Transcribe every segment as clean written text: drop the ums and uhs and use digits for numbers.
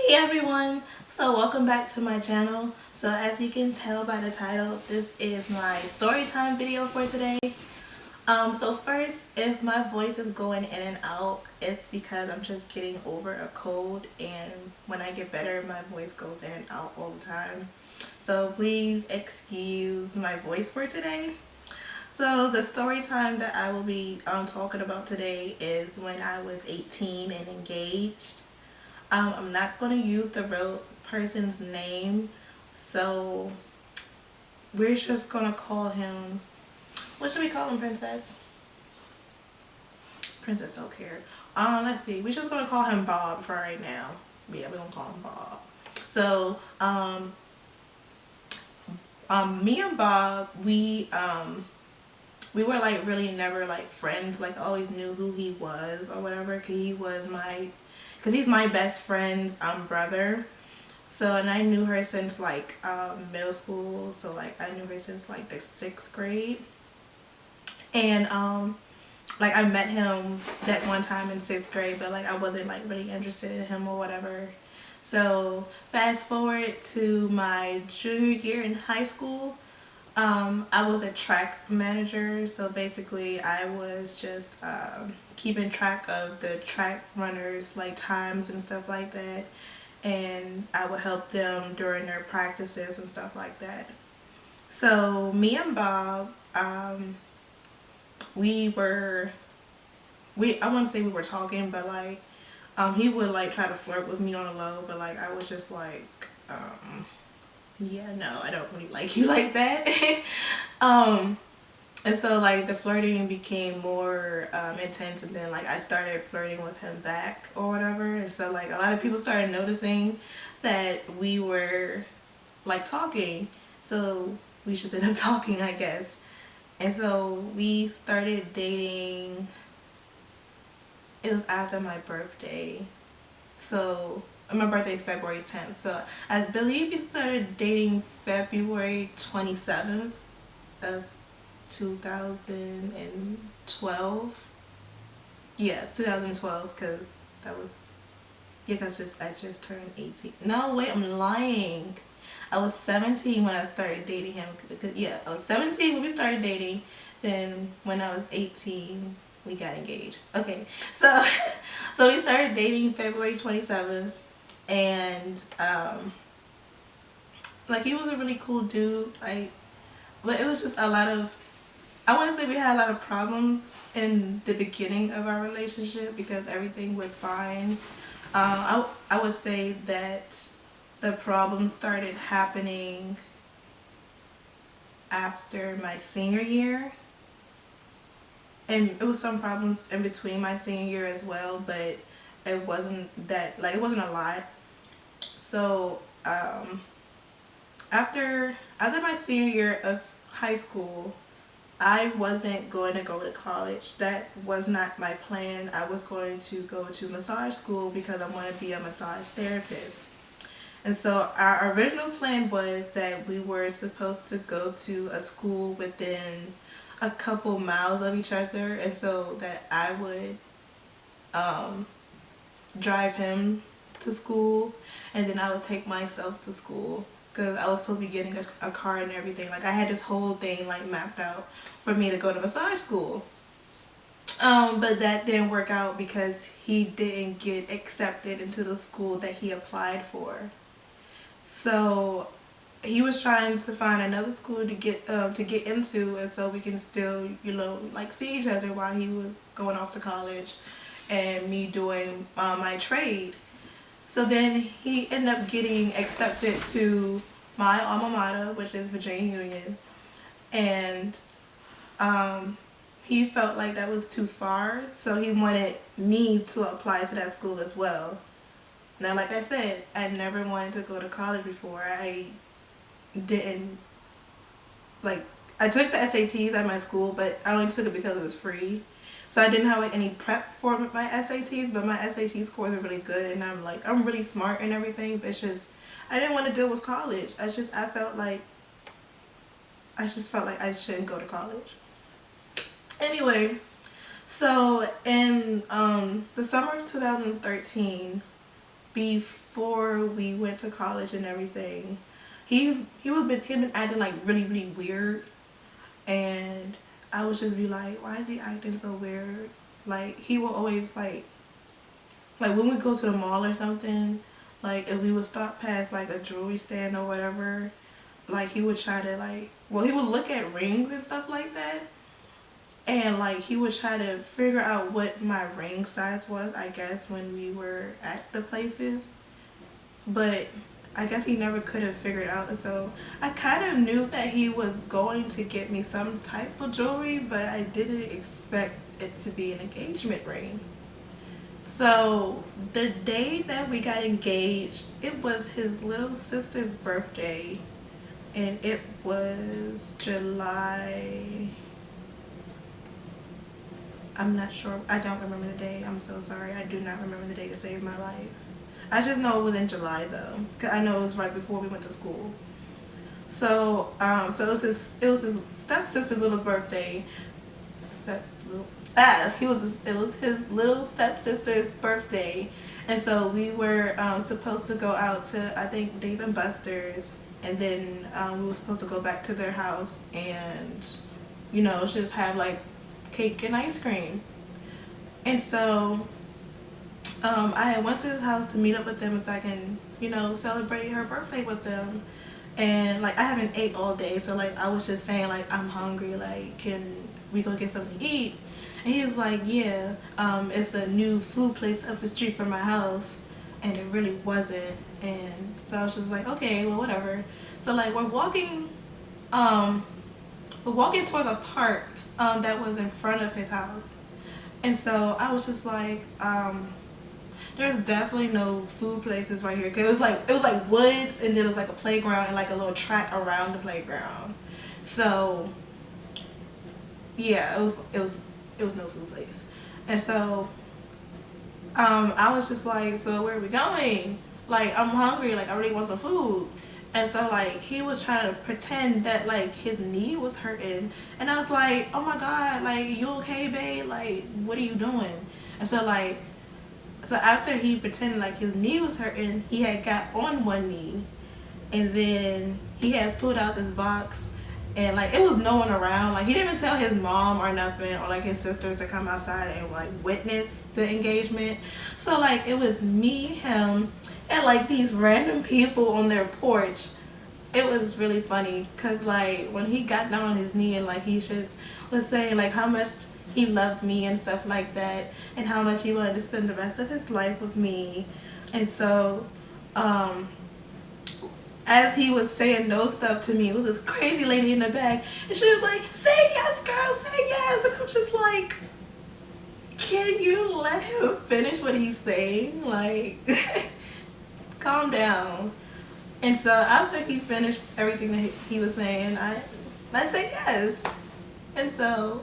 Hey everyone, so welcome back to my channel. So as you can tell by the title, this is my story time video for today. So first, if my voice is going in and out, it's because I'm just getting over a cold, and when I get better my voice goes in and out all the time. So please excuse my voice for today. So the story time that I will be talking about today is when I was 18 and engaged. I'm not going to use the real person's name, so we're just going to call him, what should we call him, Princess? Princess don't care. Let's see, we're just going to call him Bob for right now. Yeah, we're going to call him Bob. So, me and Bob, we were like really never like friends. Like, I always knew who he was or whatever, because he's my best friend's brother. So, and I knew her since like middle school. So like I knew her since like the 6th grade. And like I met him that one time in 6th grade, but like I wasn't like really interested in him or whatever. So fast forward to my junior year in high school. I was a track manager, so basically I was just keeping track of the track runners, like times and stuff like that, and I would help them during their practices and stuff like that. So me and Bob, I wouldn't say we were talking, but like he would like try to flirt with me on the low, but like I was just like, yeah, no, I don't really like you like that. um and so like the flirting became more intense, and then like I started flirting with him back or whatever, and so like a lot of people started noticing that we were like talking, so we just ended up talking, I guess. And so we started dating. It was after my birthday. So my birthday is February 10th. So I believe we started dating February 27th of 2012. Yeah, 2012, because that was, yeah, because I just turned 18. No, wait, I'm lying. I was 17 when I started dating him. Yeah, I was 17 when we started dating. Then when I was 18, we got engaged. Okay, so so we started dating February 27th, and like he was a really cool dude. Like, but it was just a lot of, I wouldn't say we had a lot of problems in the beginning of our relationship because everything was fine. I would say that the problems started happening after my senior year, and it was some problems in between my senior year as well, but it wasn't that, like, it wasn't a lot. So after my senior year of high school, I wasn't going to go to college. That was not my plan. I was going to go to massage school because I want to be a massage therapist. And so our original plan was that we were supposed to go to a school within a couple miles of each other, and so that I would drive him to school, and then I would take myself to school, because I was supposed to be getting a car and everything. Like, I had this whole thing like mapped out for me to go to massage school. But that didn't work out because he didn't get accepted into the school that he applied for. So he was trying to find another school to get into, and so we can still, like, see each other while he was going off to college and me doing my trade. So then he ended up getting accepted to my alma mater, which is Virginia Union, and he felt like that was too far, so he wanted me to apply to that school as well. Now, like I said, I never wanted to go to college before. I didn't, like, I took the SATs at my school, but I only took it because it was free. So I didn't have like any prep for my SATs, but my SAT scores are really good, and I'm really smart and everything, but it's just, I didn't want to deal with college. I just felt like I shouldn't go to college. Anyway, so in the summer of 2013, before we went to college and everything, he been acting like really weird, and I would just be like, why is he acting so weird? Like he will always like when we go to the mall or something, like if we would stop past like a jewelry stand or whatever, like he would try to like, well, he would look at rings and stuff like that, and like he would try to figure out what my ring size was, I guess, when we were at the places, but I guess he never could have figured out. And so I kind of knew that he was going to get me some type of jewelry, but I didn't expect it to be an engagement ring. So the day that we got engaged, it was his little sister's birthday, and it was July. I'm not sure. I don't remember the day. I'm so sorry. I do not remember the day to save my life. I just know it was in July though, cause I know it was right before we went to school. So it was his stepsister's little birthday. It was his little stepsister's birthday, and so we were supposed to go out to, I think, Dave and Buster's, and then we were supposed to go back to their house and just have like cake and ice cream. And so I had went to his house to meet up with them so I can celebrate her birthday with them. And like I haven't ate all day, so like I was just saying like I'm hungry, like can we go get something to eat? And he was like, yeah, it's a new food place up the street from my house, and it really wasn't. And so I was just like, okay, well, whatever. So like we're walking towards a park that was in front of his house, and so I was just like, there's definitely no food places right here, 'cause it was like woods, and then it was like a playground and like a little track around the playground. So yeah, it was no food place. And so I was just like, so where are we going? Like I'm hungry, like I really want some food. And so like he was trying to pretend that like his knee was hurting, and I was like, oh my god, like you okay, babe? Like what are you doing? And so after he pretended like his knee was hurting, he had got on one knee, and then he had pulled out this box, and like it was no one around. Like he didn't even tell his mom or nothing, or like his sister to come outside and like witness the engagement. So like it was me, him, and like these random people on their porch. It was really funny because like when he got down on his knee and like he just was saying like how much he loved me and stuff like that, and how much he wanted to spend the rest of his life with me. And so as he was saying those stuff to me, it was this crazy lady in the back, and she was like, say yes, girl, say yes. And I'm just like, can you let him finish what he's saying? Like calm down. And so after he finished everything that he was saying, I said yes. And so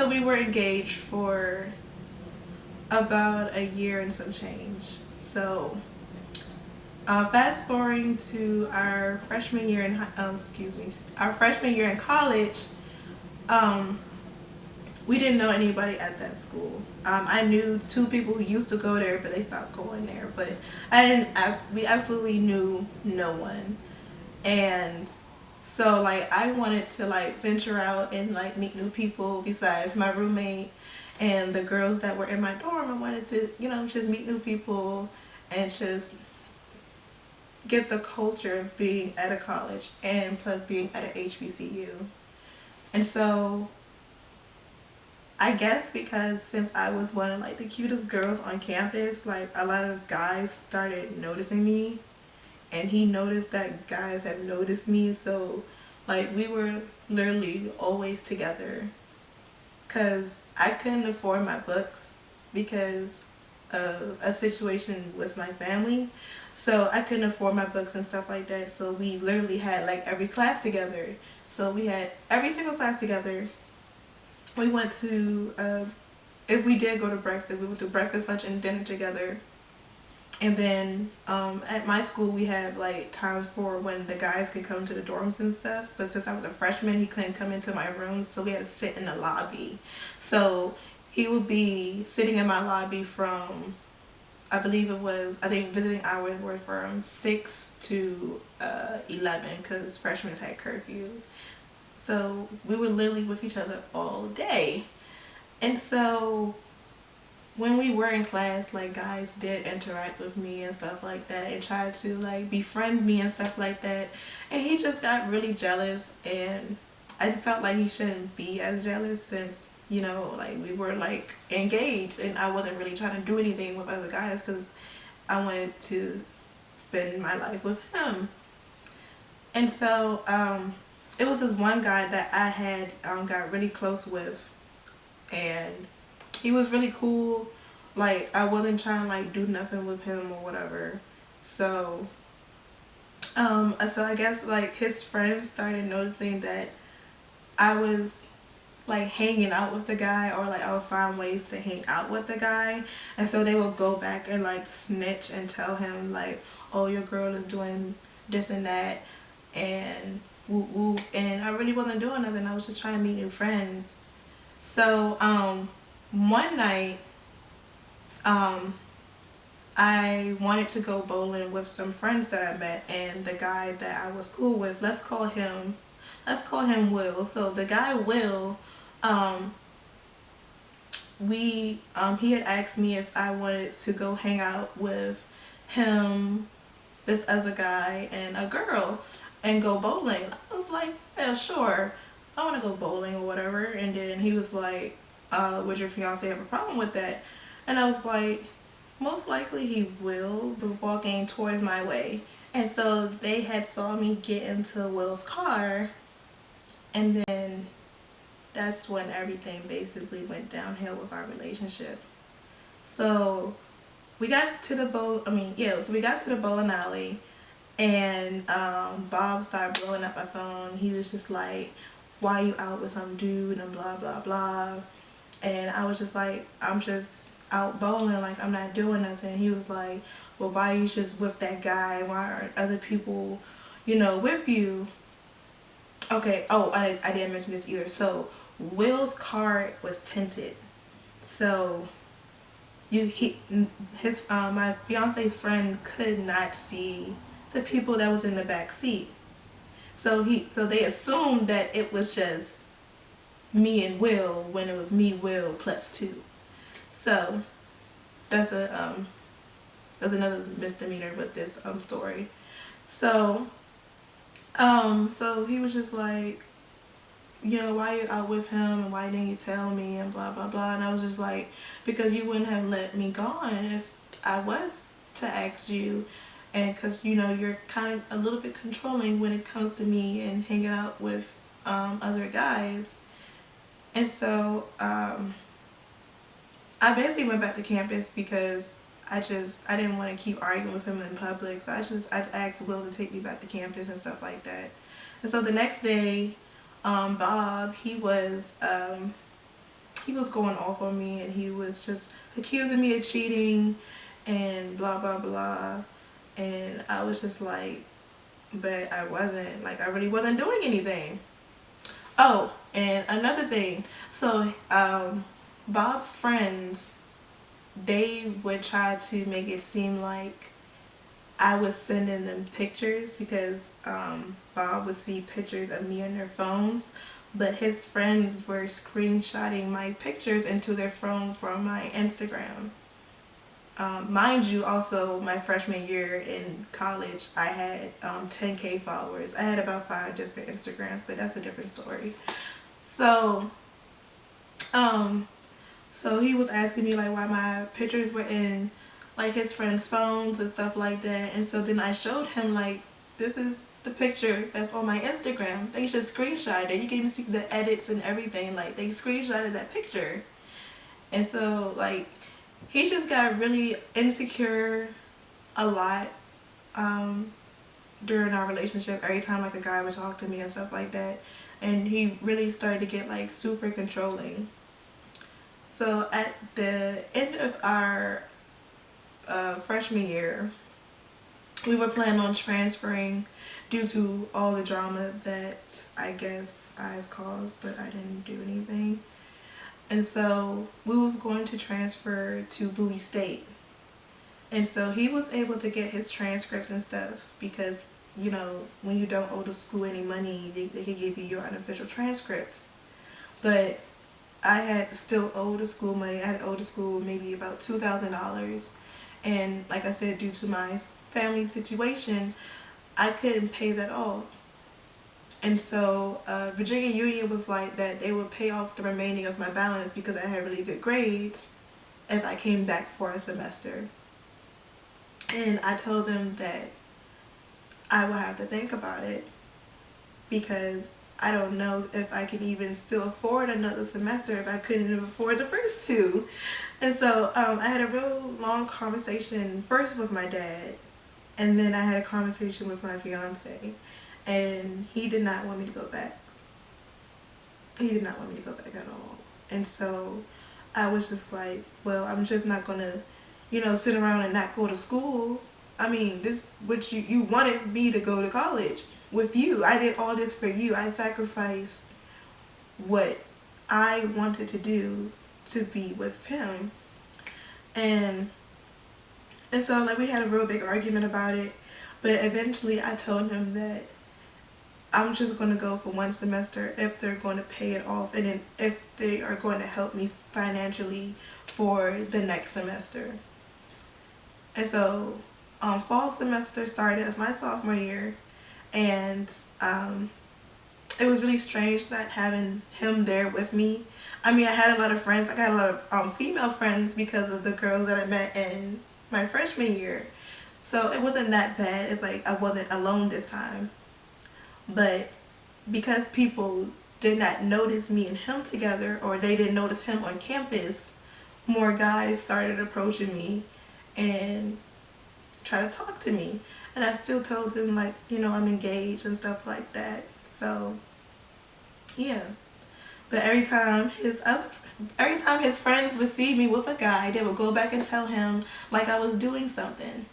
we were engaged for about a year and some change. So fast forwarding to our freshman year in college, we didn't know anybody at that school. I knew two people who used to go there, but they stopped going there. But we absolutely knew no one. And so like I wanted to like venture out and like meet new people besides my roommate and the girls that were in my dorm. I wanted to, just meet new people and just get the culture of being at a college and plus being at a HBCU. And so I guess because since I was one of like the cutest girls on campus, like a lot of guys started noticing me, and he noticed that guys had noticed me. So like we were literally always together, because I couldn't afford my books because of a situation with my family. So I couldn't afford my books and stuff like that. So we literally had like every class together. So we had every single class together. We went to, if we did go to breakfast, we went to breakfast, lunch, and dinner together. And then at my school, we had like times for when the guys could come to the dorms and stuff. But since I was a freshman, he couldn't come into my room, so we had to sit in the lobby. So he would be sitting in my lobby from I believe it was, I think visiting hours were from 6 to 11 because freshmen had curfew. So we were literally with each other all day. And so when we were in class, like, guys did interact with me and stuff like that and tried to like befriend me and stuff like that. And he just got really jealous, and I felt like he shouldn't be as jealous since, you know, like we were like engaged and I wasn't really trying to do anything with other guys because I wanted to spend my life with him. And so it was this one guy that I had got really close with, and he was really cool. Like, I wasn't trying to like do nothing with him or whatever. So so I guess like his friends started noticing that I was like hanging out with the guy, or like I would find ways to hang out with the guy, and so they would go back and like snitch and tell him like, oh, your girl is doing this and that, and whoop whoop. And I really wasn't doing nothing. I was just trying to meet new friends. So one night I wanted to go bowling with some friends that I met, and the guy that I was cool with, let's call him Will. So the guy Will, he had asked me if I wanted to go hang out with him, this other guy, and a girl, and go bowling. I was like, yeah, sure, I want to go bowling or whatever. And then he was like, would your fiance have a problem with that? And I was like, most likely he will, but walking towards my way. And so they had saw me get into Will's car, and then that's when everything basically went downhill with our relationship. So we got to the so we got to the bowling alley, and Bob started blowing up my phone. He was just like, why you out with some dude and blah blah blah. And I was just like, I'm just out bowling, like I'm not doing nothing. He was like, well, why you just with that guy? Why aren't other people, you know, with you? Okay, oh, I didn't mention this either. So Will's car was tinted. So my fiance's friend could not see the people that was in the back seat. So they assumed that it was just me and Will, when it was me, Will, plus two. So that's another misdemeanor with this story. So so he was just like, you know, why you out with him and why didn't you tell me and blah blah blah. And I was just like, because you wouldn't have let me go on if I was to ask you, and because, you know, you're kind of a little bit controlling when it comes to me and hanging out with other guys. And so I basically went back to campus because I didn't want to keep arguing with him in public. So I asked Will to take me back to campus and stuff like that. And so the next day, Bob, he was going off on me, and he was just accusing me of cheating and blah blah blah. And I was just like, but I wasn't, like, I really wasn't doing anything. Oh, and another thing, so Bob's friends, they would try to make it seem like I was sending them pictures because Bob would see pictures of me on their phones, but his friends were screenshotting my pictures into their phone from my Instagram. Mind you, also my freshman year in college, I had 10K followers. I had about 5 different Instagrams, but that's a different story. So so he was asking me like why my pictures were in like his friends' phones and stuff like that. And so then I showed him like, this is the picture that's on my Instagram. They just screenshotted it. You can even see the edits and everything. Like, they screenshotted that picture. And so like he just got really insecure a lot during our relationship. Every time like a guy would talk to me and stuff like that, and he really started to get like super controlling. So at the end of our freshman year, we were planning on transferring due to all the drama that I guess I've caused, but I didn't do anything. And so we was going to transfer to Bowie State. And so he was able to get his transcripts and stuff because, you know, when you don't owe the school any money, they can give you your unofficial transcripts. But I had still owed the school money. I had owed the school maybe about $2,000. And like I said, due to my family situation, I couldn't pay that off. And so Virginia Union was like that they would pay off the remaining of my balance because I had really good grades if I came back for a semester. And I told them that I will have to think about it because I don't know if I can even still afford another semester if I couldn't even afford the first two. And so I had a real long conversation first with my dad, and then I had a conversation with my fiance, and he did not want me to go back. He did not want me to go back at all. And so I was just like, well, I'm just not gonna, you know, sit around and not go to school. I mean, this, which you wanted me to go to college with you. I did all this for you. I sacrificed what I wanted to do to be with him. And so like we had a real big argument about it, but eventually I told him that I'm just going to go for one semester if they're going to pay it off, and then if they are going to help me financially for the next semester. And so fall semester started of my sophomore year, and it was really strange not having him there with me. I mean, I had a lot of friends. I got a lot of female friends because of the girls that I met in my freshman year. So it wasn't that bad. It's like I wasn't alone this time. But because people did not notice me and him together, or they didn't notice him on campus, more guys started approaching me and try to talk to me. And I still told him, like, you know, I'm engaged and stuff like that. So yeah. But every time his friends would see me with a guy, they would go back and tell him like I was doing something.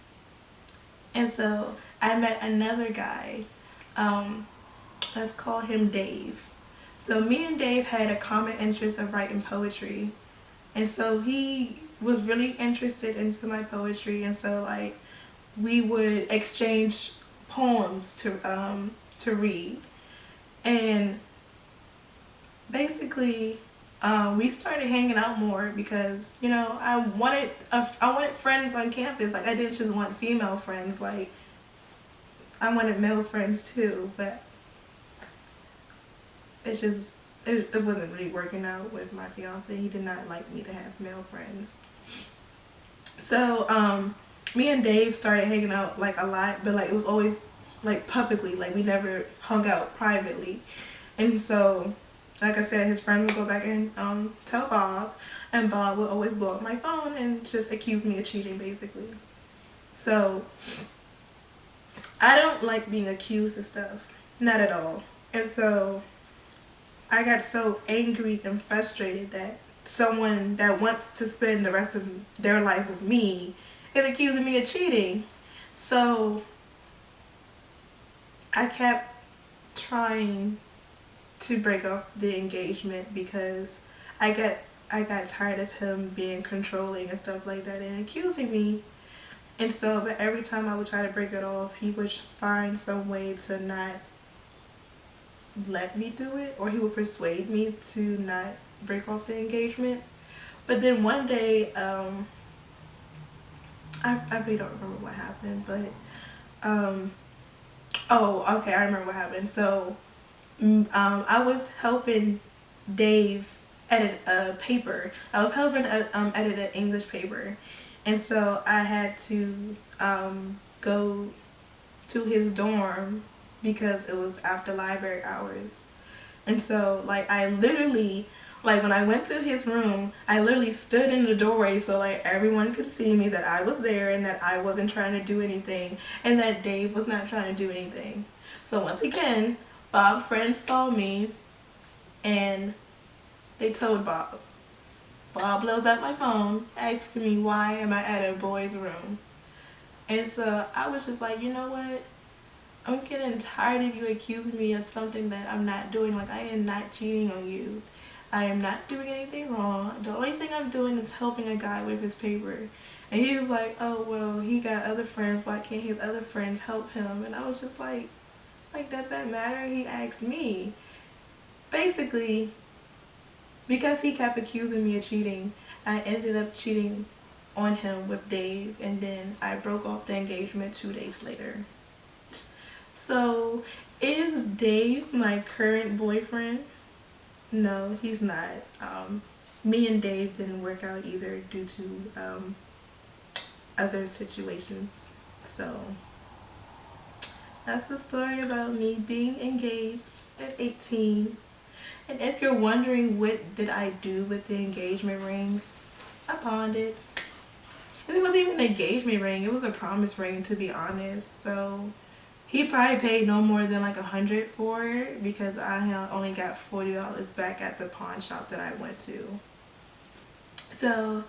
And so I met another guy. Let's call him Dave. So me and Dave had a common interest of writing poetry, and so he was really interested into my poetry, and so like we would exchange poems to read. And basically we started hanging out more because, you know, I wanted friends on campus. Like I didn't just want female friends, like I wanted male friends too, but it's just it wasn't really working out with my fiance. He did not like me to have male friends. So me and Dave started hanging out like a lot, but like it was always like publicly, like we never hung out privately. And so like I said, his friend would go back and tell Bob, and Bob would always blow up my phone and just accuse me of cheating basically. So I don't like being accused of stuff, not at all. And so I got so angry and frustrated that someone that wants to spend the rest of their life with me is accusing me of cheating. So I kept trying to break off the engagement because I got tired of him being controlling and stuff like that and accusing me. And so, but every time I would try to break it off, he would find some way to not let me do it, or he would persuade me to not break off the engagement. But then one day, I really don't remember what happened, but oh, okay, I remember what happened. So I was helping Dave edit a paper. I was helping edit an English paper, and so I had to go to his dorm because it was after library hours. And so like I literally, like when I went to his room, I literally stood in the doorway so like everyone could see me, that I was there and that I wasn't trying to do anything and that Dave was not trying to do anything. So once again, Bob's friends saw me and they told Bob. Bob blows up my phone asking me why am I at a boy's room. And so I was just like, you know what? I'm getting tired of you accusing me of something that I'm not doing. Like, I am not cheating on you. I am not doing anything wrong. The only thing I'm doing is helping a guy with his paper. And he was like, oh, well, he got other friends. Why can't his other friends help him? And I was just like, does that matter? He asked me. Basically, because he kept accusing me of cheating, I ended up cheating on him with Dave, and then I broke off the engagement 2 days later. So, is Dave my current boyfriend? No, he's not. Me and Dave didn't work out either due to other situations. So, that's the story about me being engaged at 18. And if you're wondering what did I do with the engagement ring, I pawned it. And it wasn't even an engagement ring, it was a promise ring, to be honest. So he probably paid no more than like $100 for it because I only got $40 back at the pawn shop that I went to. So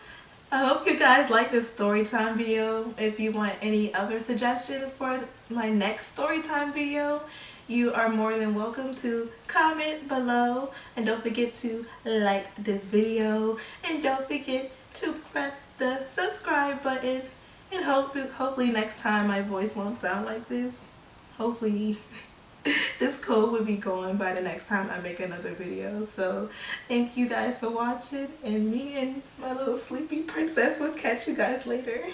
I hope you guys like this story time video. If you want any other suggestions for my next story time video, you are more than welcome to comment below. And don't forget to like this video. And don't forget to press the subscribe button. And hopefully next time my voice won't sound like this. Hopefully this cold will be gone by the next time I make another video. So thank you guys for watching, and me and my little sleepy princess will catch you guys later.